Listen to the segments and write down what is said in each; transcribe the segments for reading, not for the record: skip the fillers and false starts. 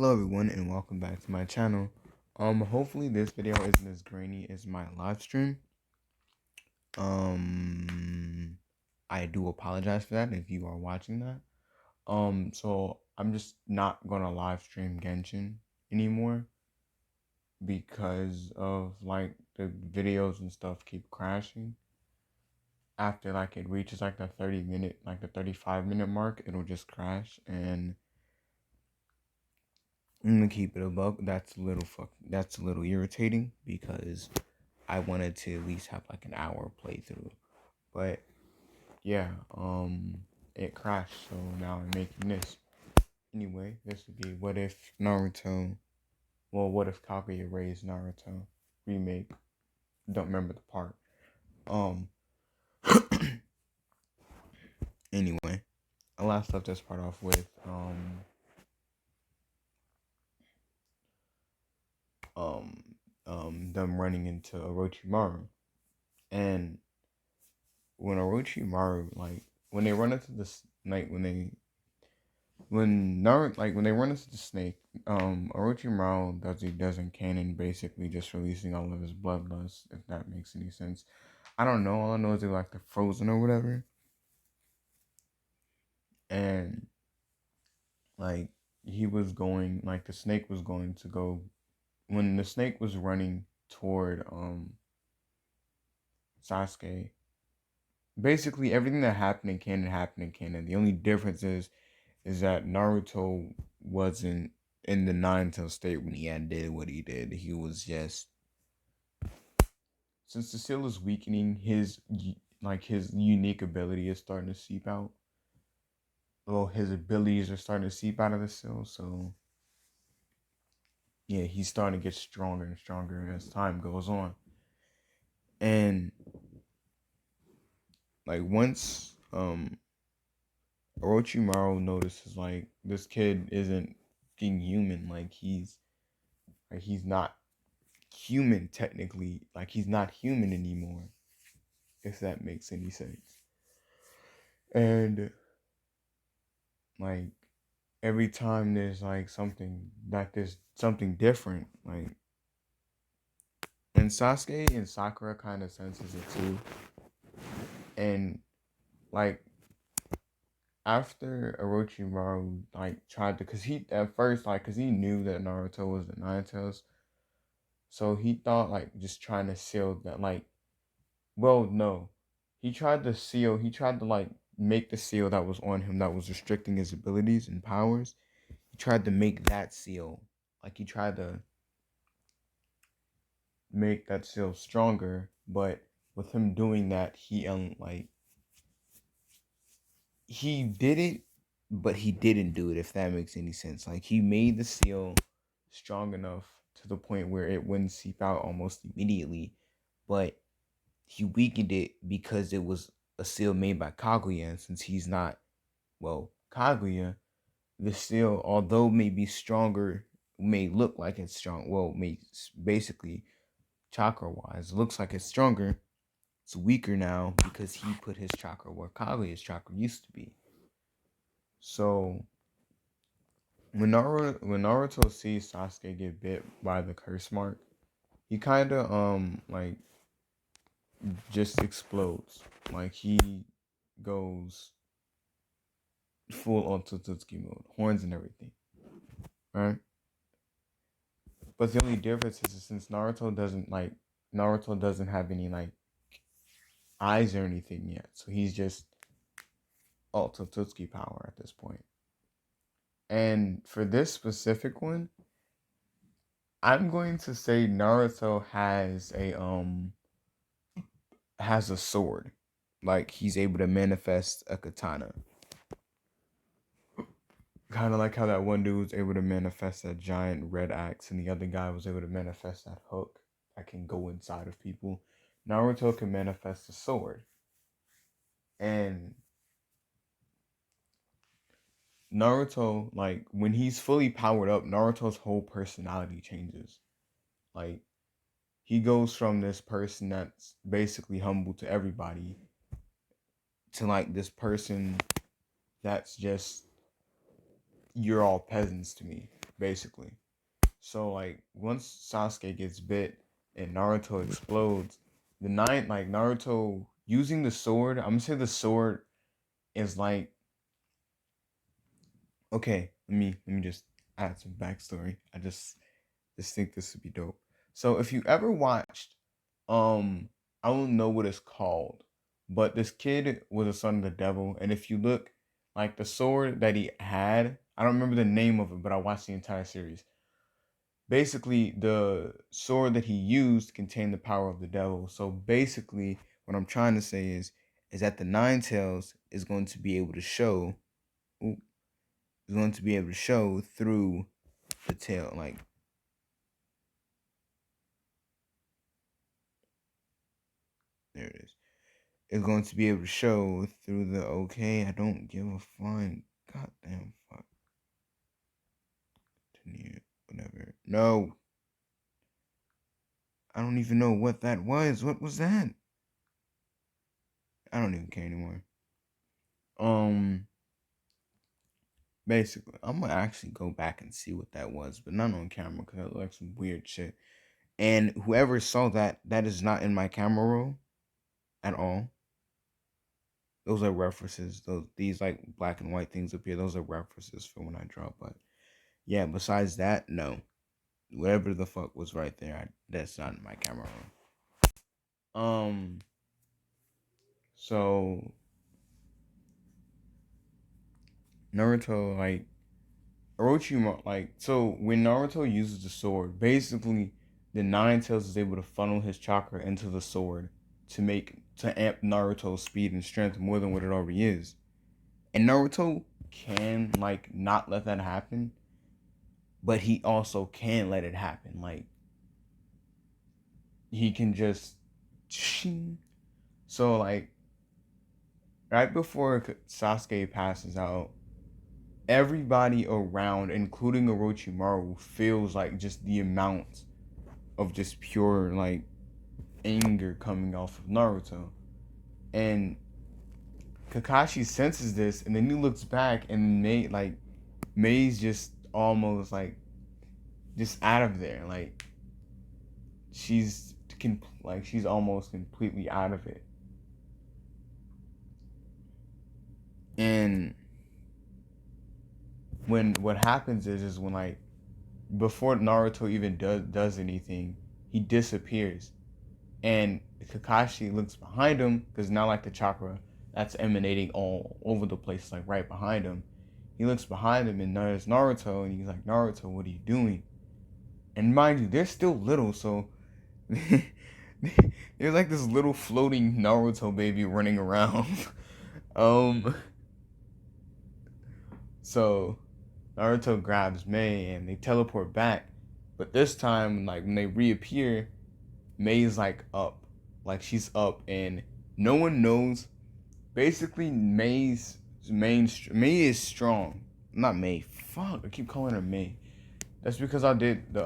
Hello everyone and welcome back to my channel. Hopefully this video isn't as grainy as my live stream. I do apologize for that if you are watching that. So I'm just not gonna live stream Genshin anymore because of like the videos and stuff keep crashing. After like it reaches like the 35-minute mark, it'll just crash, and I'm gonna keep it above. That's a little irritating because I wanted to at least have like an hour playthrough. But yeah, it crashed, so now I'm making this. Anyway, this would be what if Kaguya raised Naruto remake. Don't remember the part. Um anyway, last left this part off with um them running into Orochimaru. And when Orochimaru, like, when they run into this night, when they run into the snake, Orochimaru does in canon, basically just releasing all of his bloodlust, if that makes any sense. I don't know. All I know is they're like the frozen or whatever. And like the snake was going to go, when the snake was running toward Sasuke. Basically everything that happened in canon. The only difference is that Naruto wasn't in the nine-tail state when he had did what he did. He was just, since the seal is weakening, his unique ability is starting to seep out. Well, his abilities are starting to seep out of the seal, so yeah, he's starting to get stronger and stronger as time goes on. And like once Orochimaru notices like this kid isn't being human, he's not human technically, like he's not human anymore, if that makes any sense. And like every time there's something different, like, and Sasuke and Sakura kind of senses it too. And like after Orochimaru like tried to, cause he at first like, cause he knew that Naruto was the Nine Tails, so he thought like just trying to seal that, like, well, no, he tried to like make the seal that was on him that was restricting his abilities and powers. He tried to make that seal, like he tried to make that seal stronger, but with him doing that, he did it, but he didn't do it, if that makes any sense. Like he made the seal strong enough to the point where it wouldn't seep out almost immediately, but he weakened it because it was a seal made by Kaguya, and since he's not, well, Kaguya, the seal, although may be stronger, may look like it's strong, well, may basically chakra wise looks like it's stronger. It's weaker now because he put his chakra where Kaguya's chakra used to be. So when Naruto sees Sasuke get bit by the curse mark, he kind of like just explodes. Like he goes full on Tsutsuki mode, horns and everything, right? But the only difference is since Naruto doesn't have any like eyes or anything yet, so he's just all Tsutsuki power at this point. And for this specific one, I'm going to say Naruto has a sword. Like he's able to manifest a katana. Kind of like how that one dude was able to manifest that giant red axe, and the other guy was able to manifest that hook that can go inside of people. Naruto can manifest a sword. And Naruto, like, when he's fully powered up, Naruto's whole personality changes. Like, he goes from this person that's basically humble to everybody to, like, this person that's just, you're all peasants to me. basically. So like once Sasuke gets bit and Naruto explodes, the nine like Naruto using the sword, I'm gonna say the sword is like okay, let me just add some backstory. I just think this would be dope. So if you ever watched I don't know what it's called, but this kid was a son of the devil, and if you look like the sword that he had, I don't remember the name of it, but I watched the entire series. Basically, the sword that he used contained the power of the devil. So basically, what I'm trying to say is that the Nine Tails is going to be able to show is going to be able to show through the tail. Like there it is. It's going to be able to show through the okay. I don't give a flying goddamn fuck. Continue, whatever. No, I don't even know what that was. What was that? I don't even care anymore. Um, Basically, I'm gonna actually go back and see what that was, but not on camera because that looks like some weird shit. And whoever saw that, that is not in my camera roll at all. Those are references. These like black and white things up here. Those are references for when I draw. But yeah, besides that, no. Whatever the fuck was right there, that's not in my camera roll. So Naruto like Orochimaru, like, so when Naruto uses the sword, basically the Nine Tails is able to funnel his chakra into the sword to amp Naruto's speed and strength more than what it already is. And Naruto can like not let that happen, but he also can let it happen. Like he can just so like right before Sasuke passes out, everybody around, including Orochimaru, feels like just the amount of just pure like anger coming off of Naruto. And Kakashi senses this and then he looks back and Mei's just almost like just out of there. Like she's almost completely out of it. And when what happens is when like before Naruto even does anything, he disappears. And Kakashi looks behind him because now like the chakra that's emanating all over the place, like right behind him. He looks behind him and there's Naruto, and he's like, Naruto, what are you doing? And mind you, they're still little, so there's like this little floating Naruto baby running around. um, so Naruto grabs Mei and they teleport back, but this time, like when they reappear, Mei's like up, like she's up, and no one knows. Basically, Mei is strong. Not Mei. Fuck, I keep calling her Mei. That's because I did the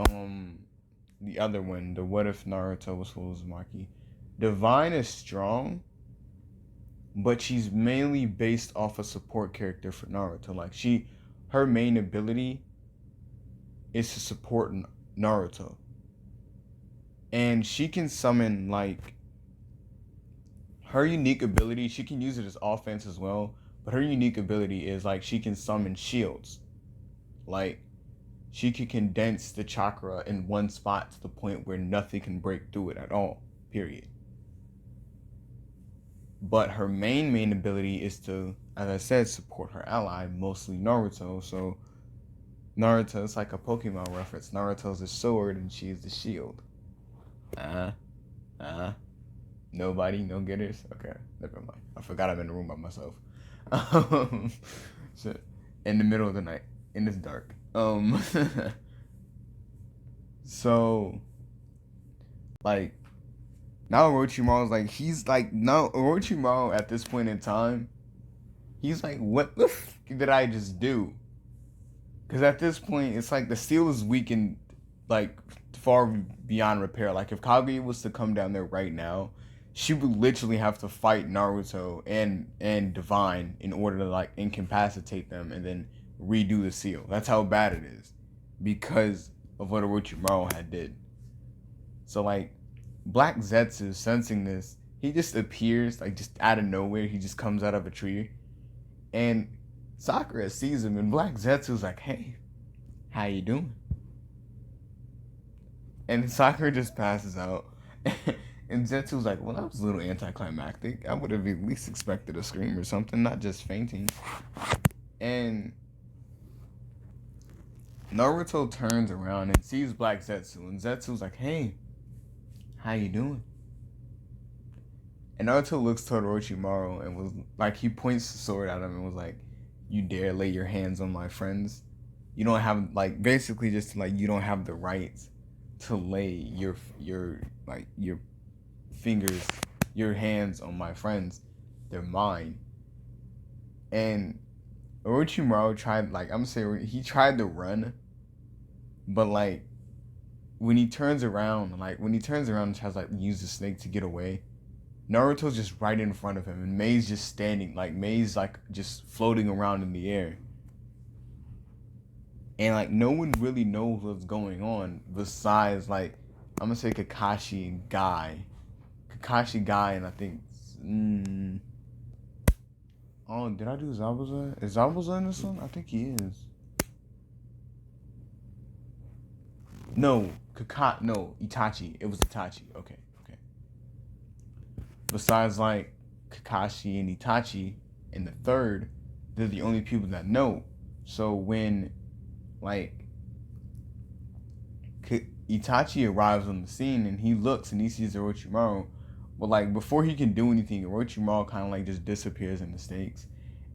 other one, the What If Naruto was full of Uzumaki. Divine is strong, but she's mainly based off a support character for Naruto. Like her main ability is to support Naruto, and she can summon like her unique ability. She can use it as offense as well, but her unique ability is like she can summon shields. Like she can condense the chakra in one spot to the point where nothing can break through it at all. Period. But her main ability is to, as I said, support her ally, mostly Naruto. So Naruto is like a Pokemon reference. Naruto's the sword and she's the shield. Uh, uh. Nobody, no getters. Okay, never mind. I forgot I'm in the room by myself. Um, so, in the middle of the night, and it's dark. So like now Orochimaru's like he's like now Orochimaru at this point in time, he's like, what the did I just do? Because at this point, it's like the steel is weakened, like far beyond repair. Like if Kaguya was to come down there right now, she would literally have to fight Naruto and Divine in order to like incapacitate them and then redo the seal. That's how bad it is. because of what Orochimaru had did. So like Black Zetsu sensing this, he just appears like just out of nowhere. He just comes out of a tree, and Sakura sees him, and Black Zetsu's like, "Hey, how you doing?" And Sakura just passes out. And Zetsu's like, "Well, that was a little anticlimactic. I would have at least expected a scream or something, not just fainting." And Naruto turns around and sees Black Zetsu, and Zetsu's like, "Hey, how you doing?" And Naruto looks toward Orochimaru and was like, he points the sword at him and was like, "You dare lay your hands on my friends? You don't have like basically just like you don't have the right to lay your fingers, your hands on my friends. They're mine." And Orochimaru tried like I'm saying he tried to run, but like when he turns around and tries to like use the snake to get away, Naruto's just right in front of him, and Mei's just standing, like Mei's like just floating around in the air, and like no one really knows what's going on besides like I'm gonna say Kakashi and Guy, and I think, oh, did I do Zabuza? Is Zabuza in this one? I think he is. No, no, Itachi. It was Itachi. Okay, okay. Besides like Kakashi and Itachi and the third, they're the only people that know. So when like Itachi arrives on the scene and he looks and he sees Orochimaru, but like before he can do anything, Orochimaru kind of like just disappears in the stakes,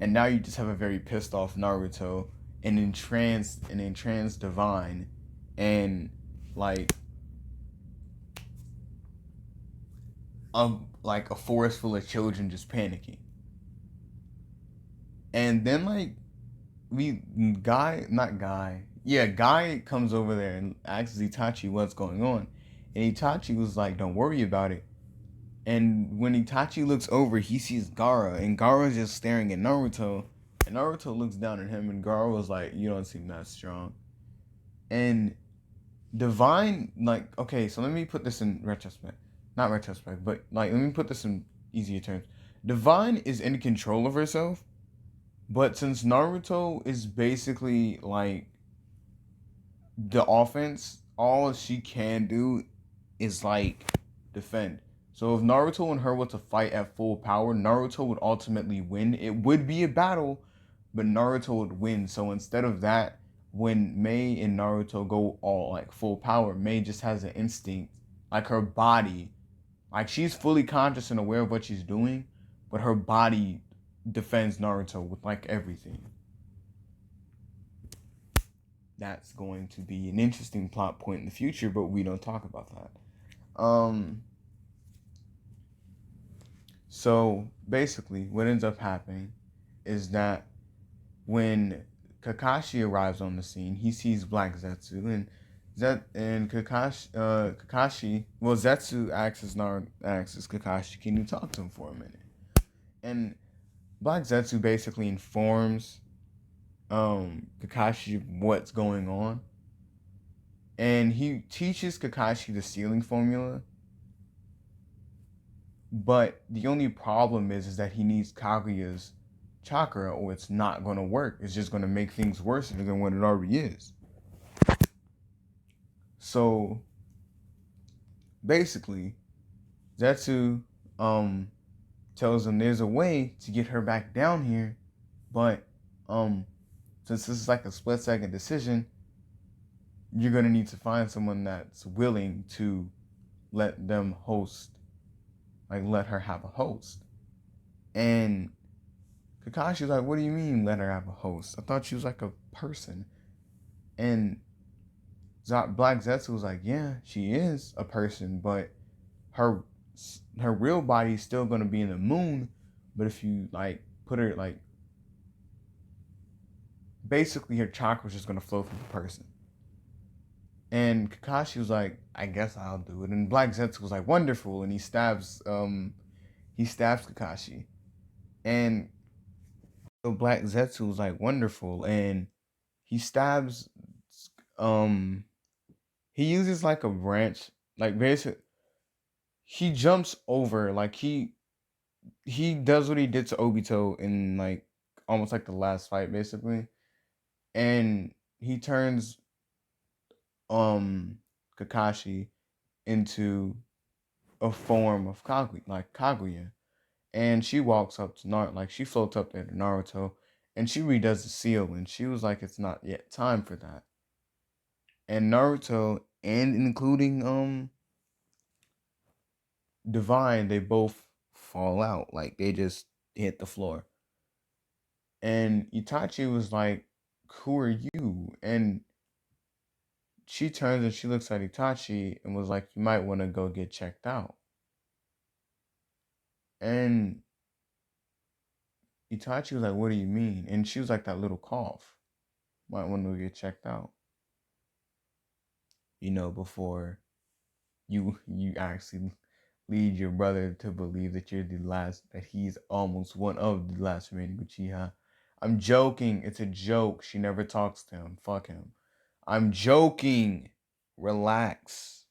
and now you just have a very pissed off Naruto, an entranced divine, and like like a forest full of children just panicking, and then like we guy not guy yeah guy comes over there and asks Itachi what's going on, and Itachi was like, "Don't worry about it." And when Itachi looks over, he sees Gaara, and Gaara's just staring at Naruto, and Naruto looks down at him, and Gaara was like, "You don't seem that strong." And Divine, like, okay, so let me put this in retrospect, not retrospect, but like let me put this in easier terms. Divine is in control of herself, but since Naruto is basically like the offense, all she can do is like defend. So if Naruto and her were to fight at full power, Naruto would ultimately win. It would be a battle, but Naruto would win. So instead of that, when Mei and Naruto go all like full power, Mei just has an instinct, like her body, like she's fully conscious and aware of what she's doing, but her body defends Naruto with like everything. That's going to be an interesting plot point in the future, but we don't talk about that. So basically, what ends up happening is that when Kakashi arrives on the scene, he sees Black Zetsu, and Kakashi, well, Zetsu asks Kakashi, "Can you talk to him for a minute?" And Black Zetsu basically informs Kakashi what's going on, and he teaches Kakashi the sealing formula. But the only problem is that he needs Kaguya's chakra, or it's not going to work. It's just going to make things worse than what it already is. So basically, Zetsu tells him there's a way to get her back down here, but since this is like a split second decision, you're gonna need to find someone that's willing to let them host, like let her have a host. And Kakashi's like, "What do you mean let her have a host? I thought she was like a person." And Black Zetsu was like, "Yeah, she is a person, but her her real body is still gonna be in the moon. But if you like put her like basically her chakra is just gonna flow through the person." And Kakashi was like, "I guess I'll do it." And Black Zetsu was like, "Wonderful," and he stabs Kakashi. And so Black Zetsu was like, "Wonderful," and he stabs um he uses like a branch, like basically he jumps over, like he does what he did to Obito in like almost like the last fight basically, and he turns um Kakashi into a form of Kaguya, like Kaguya. And she walks up to Naruto, like she floats up there to Naruto, and she redoes the seal, and she was like, "It's not yet time for that." And Naruto, and including Divine, they both fall out, like they just hit the floor. And Itachi was like, "Who are you?" And she turns and she looks at Itachi and was like, "You might want to go get checked out." And Itachi was like, "What do you mean?" And she was like, "That little cough. Might want to get checked out." Before you actually lead your brother to believe that you're the last, that he's almost one of the last remaining Uchiha. I'm joking. It's a joke. She never talks to him. Fuck him. I'm joking. Relax.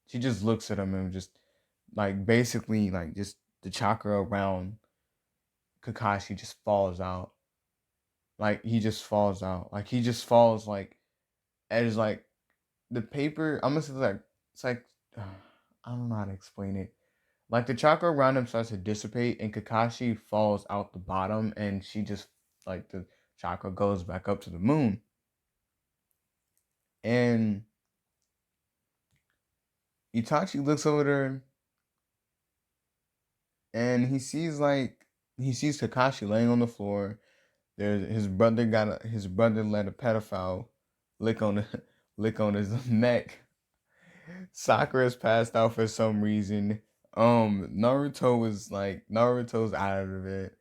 She just looks at him and just like basically like just the chakra around Kakashi just falls out. Like he just falls out. Like he just falls like as like the paper. I'm gonna say like it's like I don't know how to explain it. Like the chakra around him starts to dissipate, and Kakashi falls out the bottom, and she just like the chakra goes back up to the moon, and Itachi looks over there, and he sees Kakashi laying on the floor. There's his brother let a pedophile lick on the lick on his neck. Sakura's passed out for some reason. Naruto's out of it.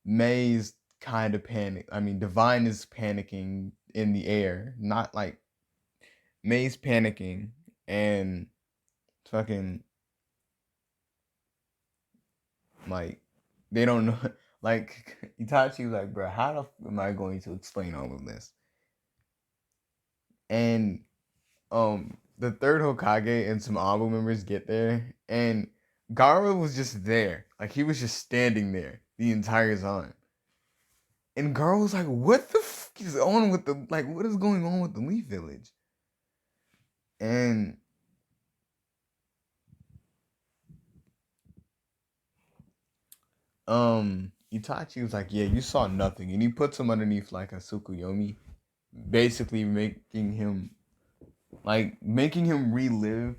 May's kind of panic. I mean, Divine is panicking in the air. Not like May's panicking and fucking like they don't know. Like Itachi was like, bro, how the am I going to explain all of this? And the third Hokage and some Abo members get there, and Gara was just there. Like he was just standing there the entire time. And Gara was like, what the fuck is on with the like what is going on with the Leaf Village? And Itachi was like, yeah, you saw nothing. And he puts him underneath like a Tsukuyomi, basically making him relive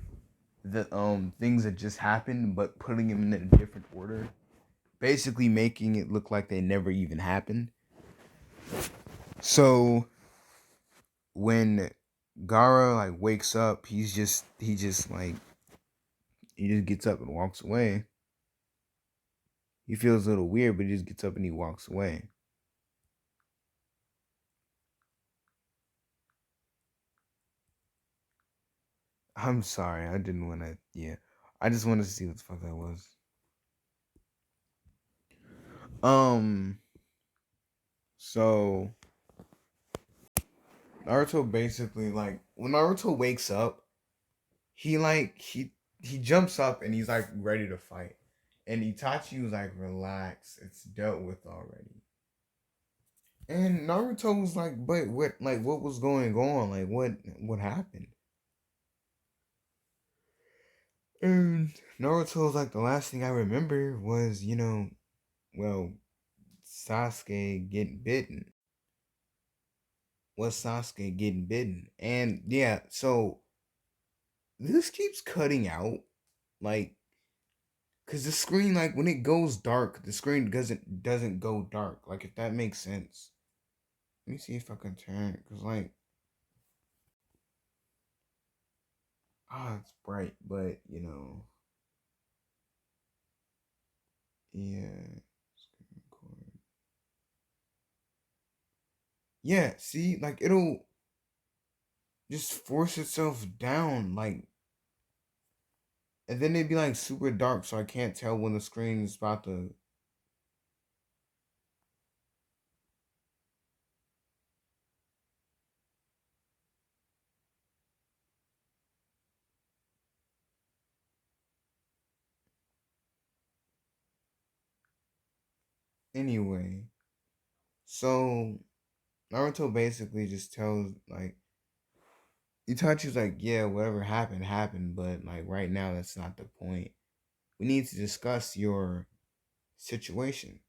the things that just happened, but putting him in a different order. Basically making it look like they never even happened. So when Gara like wakes up, he just gets up and walks away. He feels a little weird, but he just gets up and he walks away. I'm sorry, I didn't want to. Yeah, I just wanted to see what the fuck that was. Um, so Naruto basically like when Naruto wakes up, he like he jumps up and he's like ready to fight, and Itachi was like, "Relax, it's dealt with already." And Naruto was like, "But what was going on? Like, what happened?" And Naruto was like, "The last thing I remember was, well, Sasuke getting bitten. Was Sasuke getting bitten?" And yeah, so this keeps cutting out, like, cause the screen, like, when it goes dark, the screen doesn't go dark. Like, if that makes sense. Let me see if I can turn it, cause like, it's bright, but yeah. Yeah, see, like it'll just force itself down, like, and then it'd be like super dark, so I can't tell when the screen is about to. Anyway, so Naruto basically just tells like Itachi's like, yeah, whatever happened happened, but like right now that's not the point. We need to discuss your situation.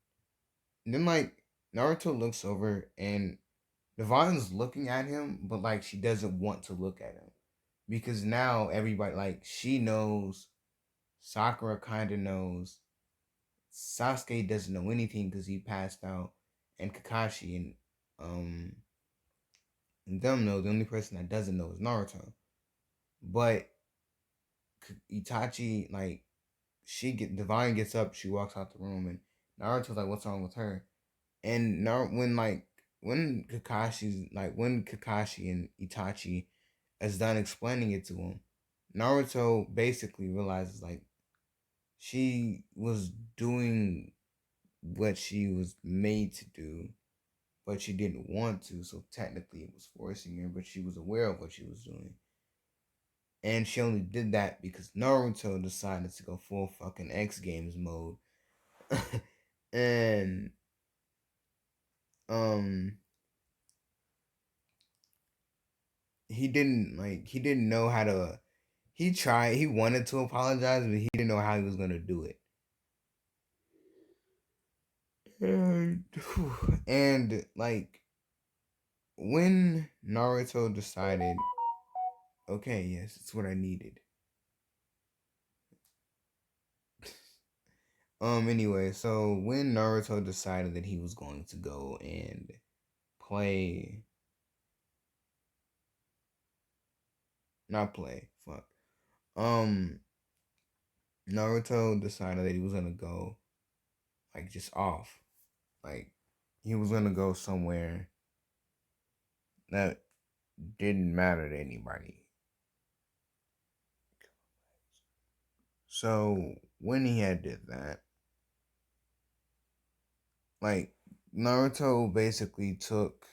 And then like Naruto looks over and Divine's looking at him, but like she doesn't want to look at him because now everybody like she knows, Sakura kind of knows, Sasuke doesn't know anything because he passed out, and Kakashi um and them know the only person that doesn't know is Naruto. But Itachi like Divine gets up, she walks out the room, and Naruto's like, "What's wrong with her?" And when Kakashi and Itachi is done explaining it to him, Naruto basically realizes like she was doing what she was made to do, but she didn't want to. So technically, it was forcing her, but she was aware of what she was doing, and she only did that because Naruto decided to go full fucking X Games mode, and um he didn't know how to he wanted to apologize, but he didn't know how he was gonna do it. And, and like when Naruto decided, okay, yes, it's what I needed. Anyway, so when Naruto decided that he was going to go and play not play, fuck. Um Naruto decided that he was gonna go like just off. Like he was gonna go somewhere that didn't matter to anybody. So when he had did that, like Naruto basically took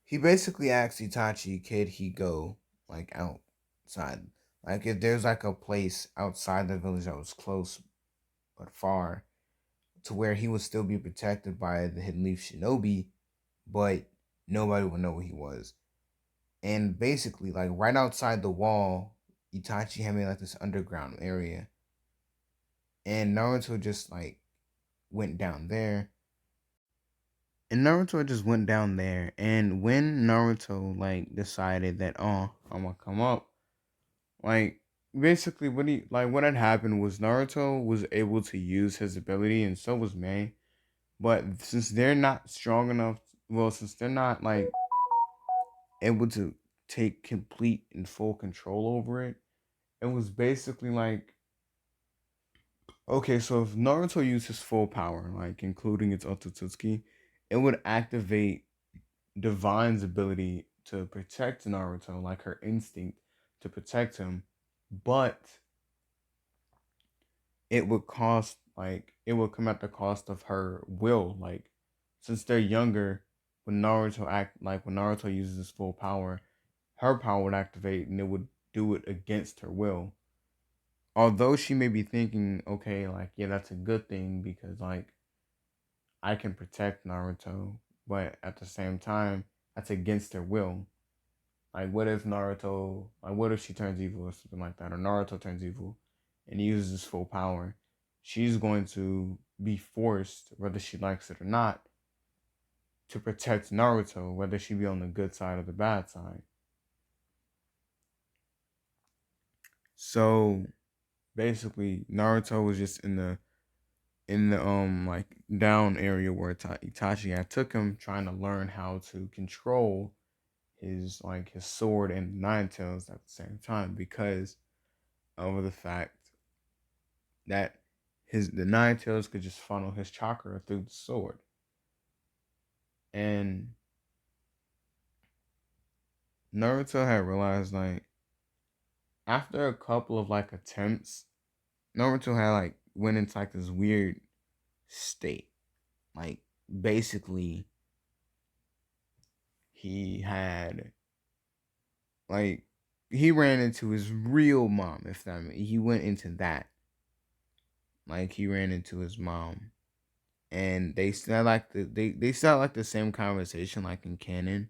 he basically asked Itachi, could he go like outside? Like if there's like a place outside the village that was close but far to where he would still be protected by the Hidden Leaf Shinobi, but nobody would know where he was. And basically, like right outside the wall, Itachi had made like this underground area. And Naruto just like went down there. And Naruto just went down there. And when Naruto like decided that, oh, I'm gonna come up, like basically what had happened was Naruto was able to use his ability and so was May. But since they're not strong enough, well, since they're not like able to take complete and full control over it, it was basically like, okay, so if Naruto used his full power, like including its Otsutsuki, it would activate Divine's ability to protect Naruto, like her instinct to protect him, but it would come at the cost of her will. Like since they're younger, when Naruto uses his full power, her power would activate and it would do it against her will. Although she may be thinking, okay, like yeah, that's a good thing because like I can protect Naruto, but at the same time, that's against her will. Like what if she turns evil or something like that, or Naruto turns evil and he uses his full power? She's going to be forced, whether she likes it or not, to protect Naruto, whether she be on the good side or the bad side. So basically, Naruto was just in the like down area where Itachi had took him, trying to learn how to control his sword and nine tails at the same time because of the fact that the nine tails could just funnel his chakra through the sword. And Naruto had realized like after a couple of like attempts, Naruto had like went into like this weird state. Like basically he had like he ran into his real mom, he went into that. Like he ran into his mom. and they still have like the same conversation like in canon,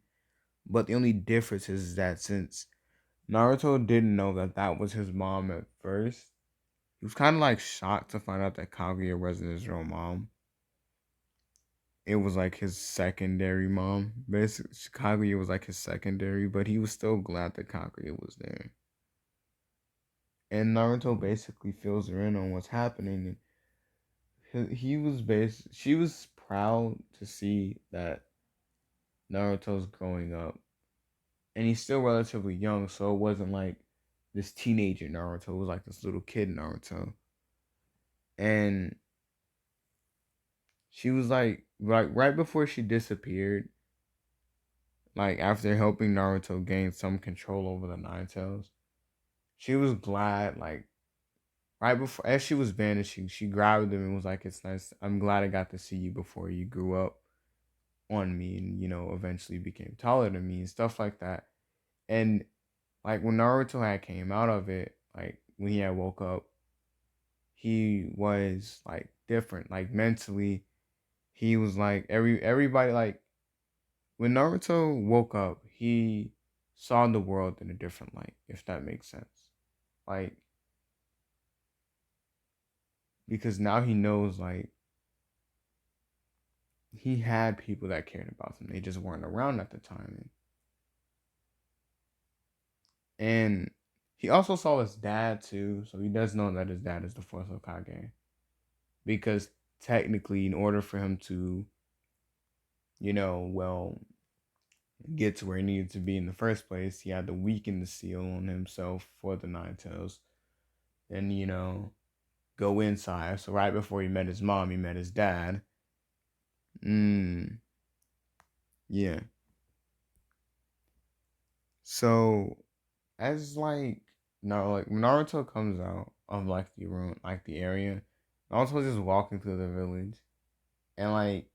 but the only difference is that since Naruto didn't know that that was his mom at first, he was kind of like shocked to find out that Kaguya wasn't his real mom. It was like his secondary mom. Basically, Kaguya was like his secondary, but he was still glad that Kaguya was there. And Naruto basically fills her in on what's happening. And she was proud to see that Naruto's growing up, and he's still relatively young, so it wasn't like this teenager Naruto. It was like this little kid Naruto, and she was like right before she disappeared, like after helping Naruto gain some control over the Nine Tails, she was glad. Like right before, as she was vanishing, she grabbed him and was like, "It's nice. I'm glad I got to see you before you grew up on me, and eventually became taller than me and stuff like that." And like when Naruto had came out of it, like when he had woke up, he was like different. Like mentally, he was like everybody like when Naruto woke up, he saw the world in a different light, if that makes sense. Like because now he knows like he had people that cared about him. They just weren't around at the time. And he also saw his dad too, so he does know that his dad is the fourth Hokage. Because technically, in order for him to, well, get to where he needed to be in the first place, he had to weaken the seal on himself for the Nine Tails. And, go inside. So right before he met his mom, he met his dad. Yeah. So as like no, like when Naruto comes out of like the room, like the area, Naruto's just walking through the village, and like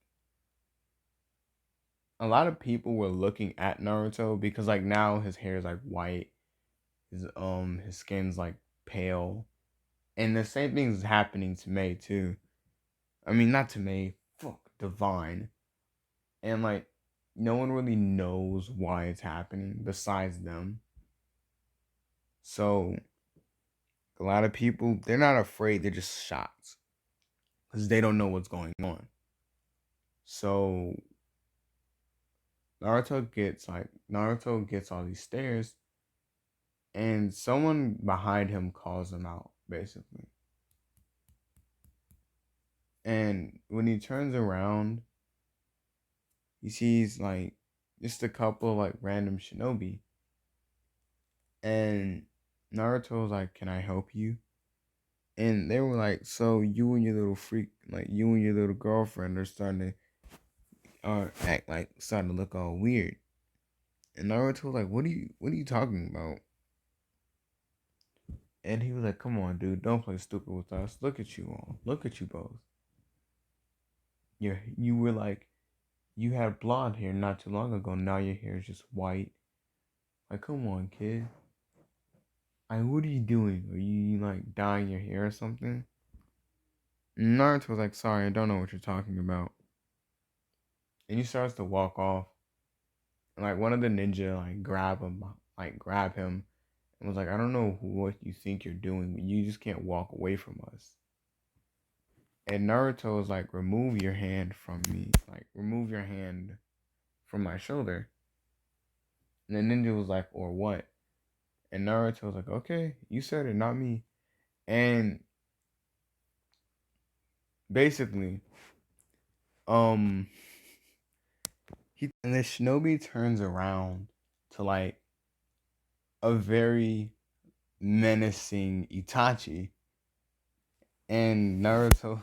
a lot of people were looking at Naruto because like now his hair is like white, his skin's like pale, and the same thing is happening to May too. I mean, not to May, fuck Divine, and like no one really knows why it's happening besides them. So a lot of people they're not afraid; they're just shocked because they don't know what's going on. So Naruto gets all these stairs, and someone behind him calls him out basically. And when he turns around, he sees like just a couple of like random shinobi, and Naruto's like, "Can I help you?" And they were like, "So you and your little freak, like you and your little girlfriend, are starting to act like starting to look all weird." And Naruto was like, what are you talking about?" And he was like, "Come on, dude, don't play stupid with us. Look at you all. Look at you both. You were like, you had blonde hair not too long ago. Now your hair is just white. Like, come on, kid. Like, what are you doing? Are you like dyeing your hair or something?" And Naruto was like, "Sorry, I don't know what you're talking about." And he starts to walk off. And like one of the ninja grab him, and was like, "I don't know what you think you're doing, but you just can't walk away from us." And Naruto was like, "Remove your hand from me. Like, remove your hand from my shoulder." And the ninja was like, "Or what?" And Naruto was like, "Okay, you said it, not me." And basically, um, and the shinobi turns around to like a very menacing Itachi, and Naruto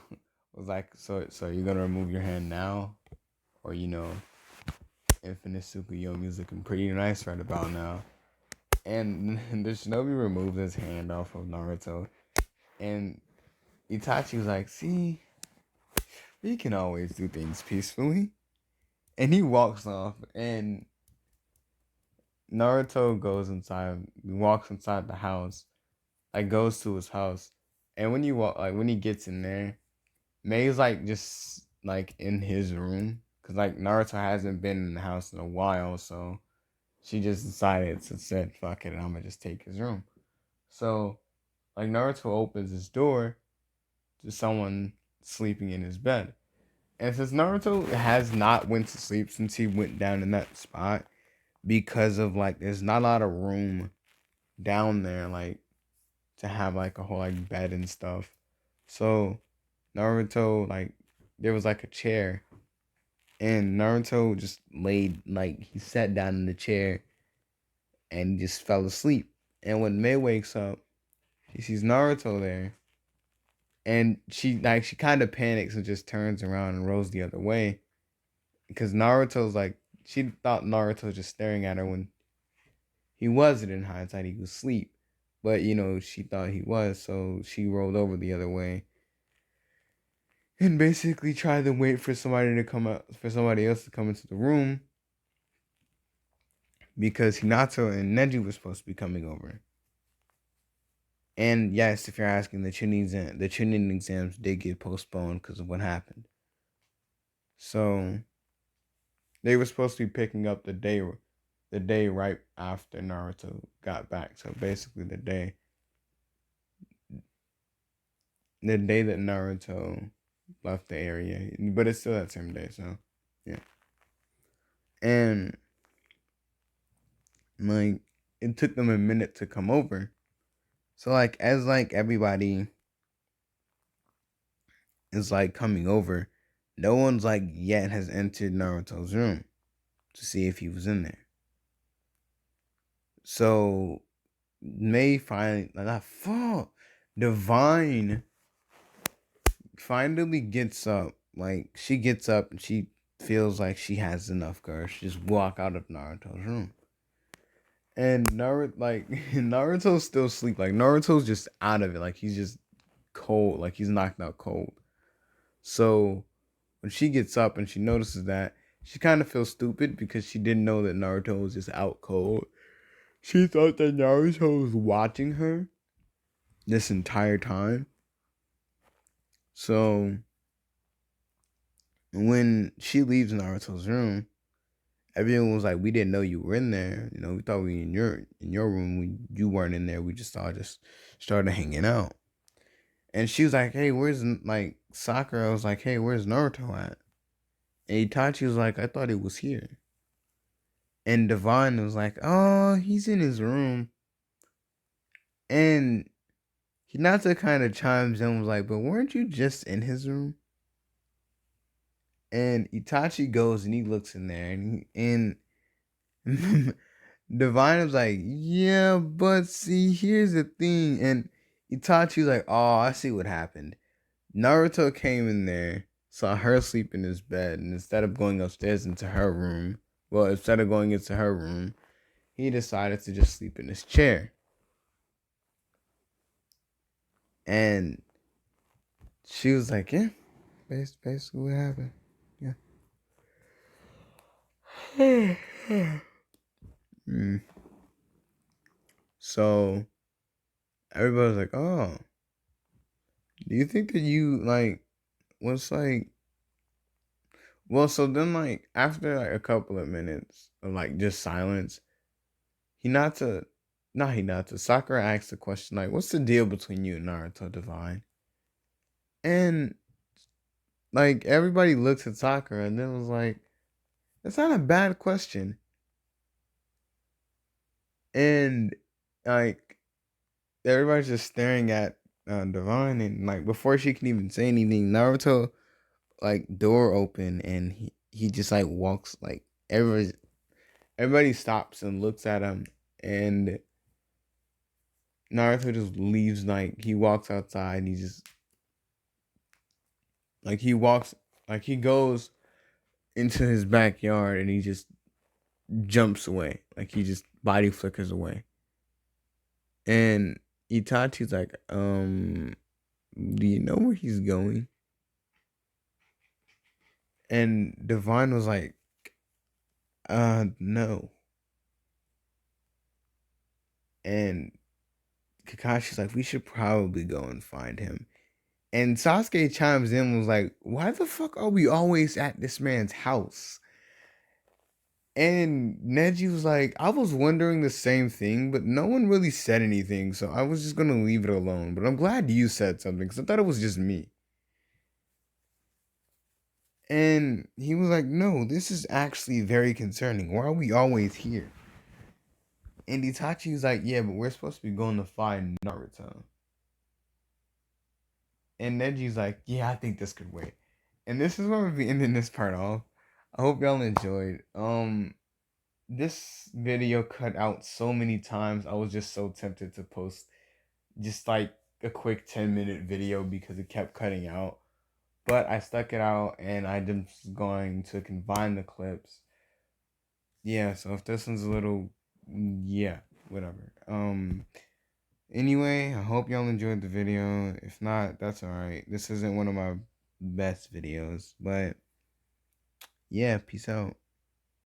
was like, "So you're gonna remove your hand now, or Infinite Tsukuyomi is looking pretty nice right about now." And the shinobi removes his hand off of Naruto, and Itachi was like, "See, we can always do things peacefully." And he walks off, and Naruto walks inside the house, like goes to his house, and when you walk, like when he gets in there, May's like just like in his room because like Naruto hasn't been in the house in a while, so she just decided to said fuck it, and I'm gonna just take his room. So like Naruto opens his door to someone sleeping in his bed. And since Naruto has not went to sleep since he went down in that spot, because of like there's not a lot of room down there like to have like a whole like bed and stuff. So Naruto like there was like a chair and Naruto just laid like he sat down in the chair and just fell asleep. And when Mei wakes up, she sees Naruto there and she kind of panics and just turns around and rolls the other way because Naruto's like she thought Naruto was just staring at her when he wasn't. In hindsight, he was asleep, but she thought he was, so she rolled over the other way and basically tried to wait for somebody to come out, for somebody else to come into the room because Hinato and Neji were supposed to be coming over. And yes, if you're asking, the Chunin exams did get postponed because of what happened. So they were supposed to be picking up the day right after Naruto got back. So basically, the day that Naruto left the area, but it's still that same day. So yeah, and like it took them a minute to come over. So like as like everybody is like coming over, no one's like yet has entered Naruto's room to see if he was in there. So May finally not fuck Divine finally gets up. Like she gets up and she feels like she has enough courage. She just walk out of Naruto's room. And Naruto's still asleep. Like Naruto's just out of it. Like he's just cold. Like he's knocked out cold. So when she gets up and she notices that, she kind of feels stupid because she didn't know that Naruto was just out cold. She thought that Naruto was watching her this entire time. So when she leaves Naruto's room, everyone was like, "We didn't know you were in there. We thought we were in your room. You weren't in there. We just started hanging out." And she was like, "Hey, where's like Sakura?" I was like, "Hey, where's Naruto at?" And Itachi was like, "I thought he was here." And Devon was like, "Oh, he's in his room." And Hinata kind of chimes in, was like, "But weren't you just in his room?" And Itachi goes and he looks in there, and Divine was like, "Yeah, but see, here's the thing." And Itachi's like, "Oh, I see what happened. Naruto came in there, saw her sleep in his bed, and instead of going upstairs into her room, instead of going into her room, he decided to just sleep in his chair." And she was like, "Yeah, basically what happened. Yeah." Mm. So everybody was like, "Oh, do you think that you like was like?" Well, so then like after like a couple of minutes of like just silence, Hinata, not Hinata, Sakura asked the question like, "What's the deal between you and Naruto Divine?" And like everybody looks at Sakura and then was like, "That's not a bad question." And like everybody's just staring at Divine, and like before she can even say anything, Naruto like door open and he just like walks like everybody stops and looks at him, and Naruto just leaves. Like he walks outside and he just like he walks like he goes into his backyard and he just jumps away. Like he just body flickers away. And Itachi's like, do you know where he's going? And Divine was like, no. And Kakashi's like, we should probably go and find him. And Sasuke chimes in and was like, why the fuck are we always at this man's house? And Neji was like, I was wondering the same thing, but no one really said anything, so I was just gonna leave it alone. But I'm glad you said something, because I thought it was just me. And he was like, no, this is actually very concerning. Why are we always here? And Itachi was like, yeah, but we're supposed to be going to find Naruto. And Neji's like, yeah, I think this could wait. And this is where we'll be ending this part off. I hope y'all enjoyed. This video cut out so many times. I was just so tempted to post just like a quick 10-minute video because it kept cutting out. But I stuck it out and I'm just going to combine the clips. Yeah, so if this one's a little, yeah, whatever. Anyway, I hope y'all enjoyed the video. If not, that's alright. This isn't one of my best videos, but yeah, peace out.